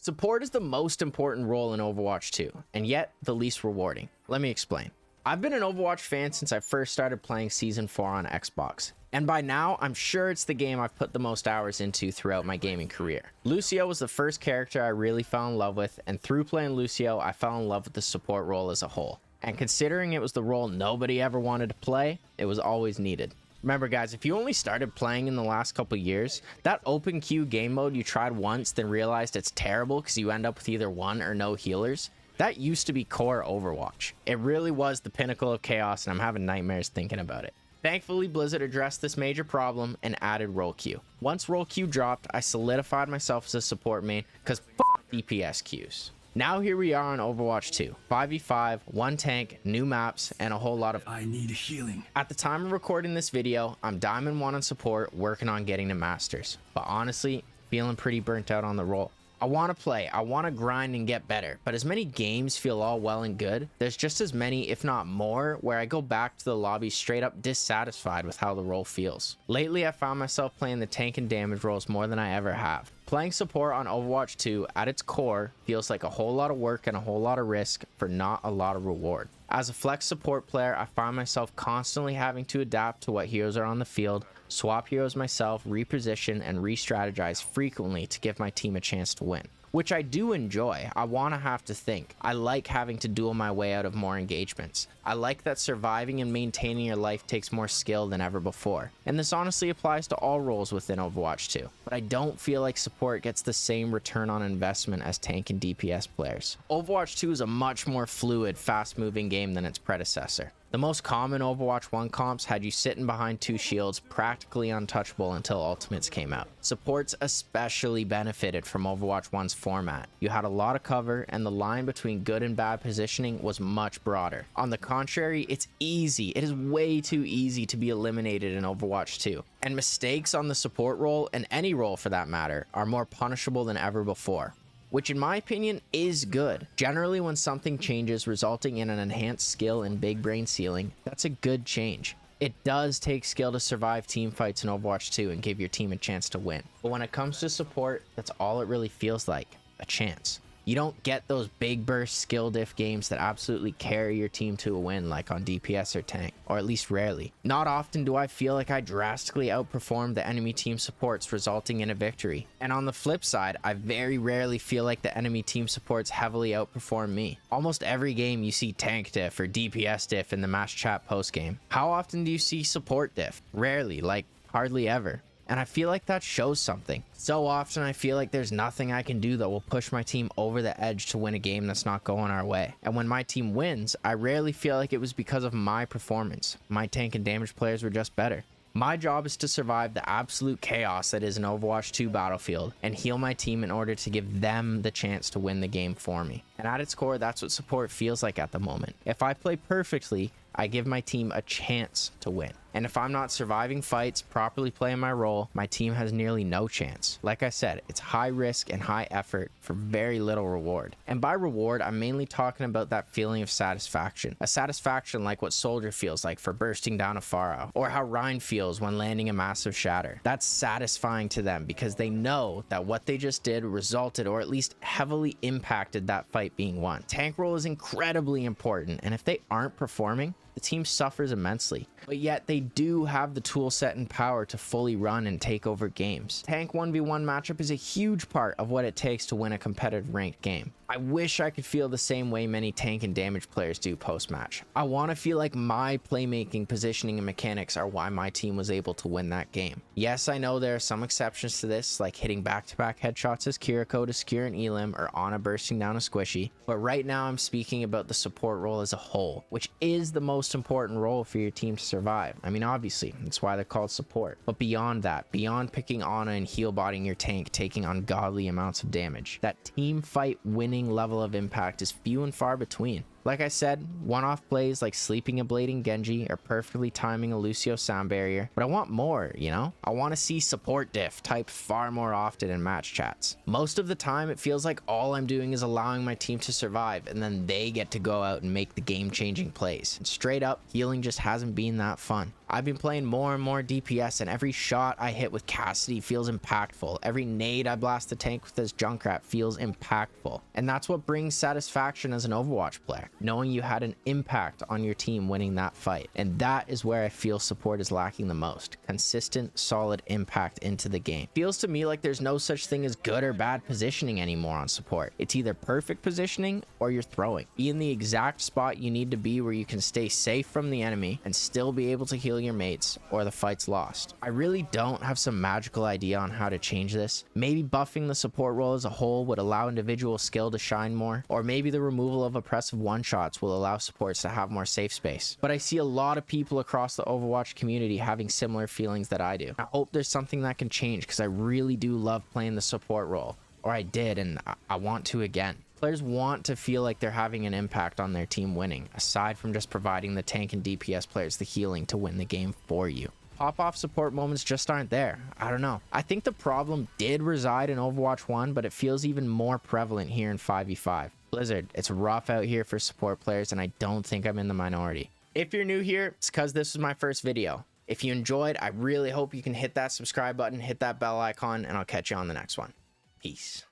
Support is the most important role in Overwatch 2, and yet the least rewarding. Let me explain. I've been an Overwatch fan since I first started playing Season 4 on Xbox, and by now, I'm sure it's the game I've put the most hours into throughout my gaming career. Lucio was the first character I really fell in love with, and through playing Lucio, I fell in love with the support role as a whole. And considering it was the role nobody ever wanted to play, it was always needed. Remember guys, if you only started playing in the last couple years, that open queue game mode you tried once then realized it's terrible because you end up with either one or no healers, that used to be core Overwatch. It really was the pinnacle of chaos, and I'm having nightmares thinking about it. Thankfully, Blizzard addressed this major problem and added role queue. Once role queue dropped, I solidified myself as a support main because f*** DPS queues. Now here we are on Overwatch 2, 5v5, one tank, new maps, and a whole lot of I need healing. At the time of recording this video, I'm Diamond 1 on support, working on getting to Masters. But honestly, feeling pretty burnt out on the role. I want to play, I want to grind and get better, but as many games feel all well and good, there's just as many, if not more, where I go back to the lobby straight up dissatisfied with how the role feels. Lately, I found myself playing the tank and damage roles more than I ever have. Playing support on Overwatch 2 at its core feels like a whole lot of work and a whole lot of risk for not a lot of reward. As a flex support player, I find myself constantly having to adapt to what heroes are on the field, swap heroes myself, reposition, and re-strategize frequently to give my team a chance to win. Which I do enjoy. I want to have to think. I like having to duel my way out of more engagements. I like that surviving and maintaining your life takes more skill than ever before. And this honestly applies to all roles within Overwatch 2. But I don't feel like support gets the same return on investment as tank and DPS players. Overwatch 2 is a much more fluid, fast-moving game than its predecessor. The most common Overwatch 1 comps had you sitting behind two shields, practically untouchable until ultimates came out. Supports especially benefited from Overwatch 1's format. You had a lot of cover, and the line between good and bad positioning was much broader. On the contrary, it's easy. It is way too easy to be eliminated in Overwatch 2. And mistakes on the support role, and any role for that matter, are more punishable than ever before. Which in my opinion is good. Generally, when something changes resulting in an enhanced skill and big brain ceiling, that's a good change. It does take skill to survive team fights in Overwatch 2 and give your team a chance to win. But when it comes to support, that's all it really feels like, a chance. You don't get those big burst skill diff games that absolutely carry your team to a win like on DPS or tank, or at least rarely. Not often do I feel like I drastically outperformed the enemy team supports, resulting in a victory. And on the flip side, I very rarely feel like the enemy team supports heavily outperform me. Almost every game you see tank diff or DPS diff in the match chat post game. How often do you see support diff? Rarely, like hardly ever. And I feel like that shows something. So often I feel like there's nothing I can do that will push my team over the edge to win a game that's not going our way. And when my team wins, I rarely feel like it was because of my performance. My tank and damage players were just better. My job is to survive the absolute chaos that is an Overwatch 2 battlefield and heal my team in order to give them the chance to win the game for me. And at its core, that's what support feels like at the moment. If I play perfectly, I give my team a chance to win. And if I'm not surviving fights, properly playing my role, my team has nearly no chance. Like I said, it's high risk and high effort for very little reward. And by reward, I'm mainly talking about that feeling of satisfaction. A satisfaction like what Soldier feels like for bursting down a Pharaoh, or how Ryan feels when landing a massive shatter. That's satisfying to them because they know that what they just did resulted or at least heavily impacted that fight being won. Tank role is incredibly important, and if they aren't performing, the team suffers immensely. But yet they do have the tool set and power to fully run and take over games. Tank 1v1 matchup is a huge part of what it takes to win a competitive ranked game. I wish I could feel the same way many tank and damage players do post-match. I want to feel like my playmaking, positioning, and mechanics are why my team was able to win that game. Yes, I know there are some exceptions to this, like hitting back-to-back headshots as Kiriko to skewer an Elim or Ana bursting down a squishy, but right now I'm speaking about the support role as a whole, which is the most important role for your team to survive. I mean, obviously, that's why they're called support. But beyond that, beyond picking Ana and heal botting your tank, taking ungodly amounts of damage, that team fight winning level of impact is few and far between. Like I said, one-off plays like sleeping a blading Genji or perfectly timing a Lucio sound barrier, but I want more, you know? I want to see support diff typed far more often in match chats. Most of the time, it feels like all I'm doing is allowing my team to survive, and then they get to go out and make the game-changing plays. And straight up, healing just hasn't been that fun. I've been playing more and more DPS, and every shot I hit with Cassidy feels impactful. Every nade I blast the tank with this Junkrat feels impactful. And that's what brings satisfaction as an Overwatch player, knowing you had an impact on your team winning that fight. And that is where I feel support is lacking the most. Consistent, solid impact into the game. Feels to me like there's no such thing as good or bad positioning anymore on support. It's either perfect positioning or you're throwing. Be in the exact spot you need to be where you can stay safe from the enemy and still be able to heal your mates, or the fight's lost. I really don't have some magical idea on how to change this. Maybe buffing the support role as a whole would allow individual skill to shine more, or maybe the removal of oppressive one-shots will allow supports to have more safe space. But I see a lot of people across the Overwatch community having similar feelings that I do. I hope there's something that can change, because I really do love playing the support role, or I did, and I want to again. Players want to feel like they're having an impact on their team winning, aside from just providing the tank and DPS players the healing to win the game for you. Pop-off support moments just aren't there. I don't know. I think the problem did reside in Overwatch 1, but it feels even more prevalent here in 5v5. Blizzard, it's rough out here for support players, and I don't think I'm in the minority. If you're new here, it's because this was my first video. If you enjoyed, I really hope you can hit that subscribe button, hit that bell icon, and I'll catch you on the next one. Peace.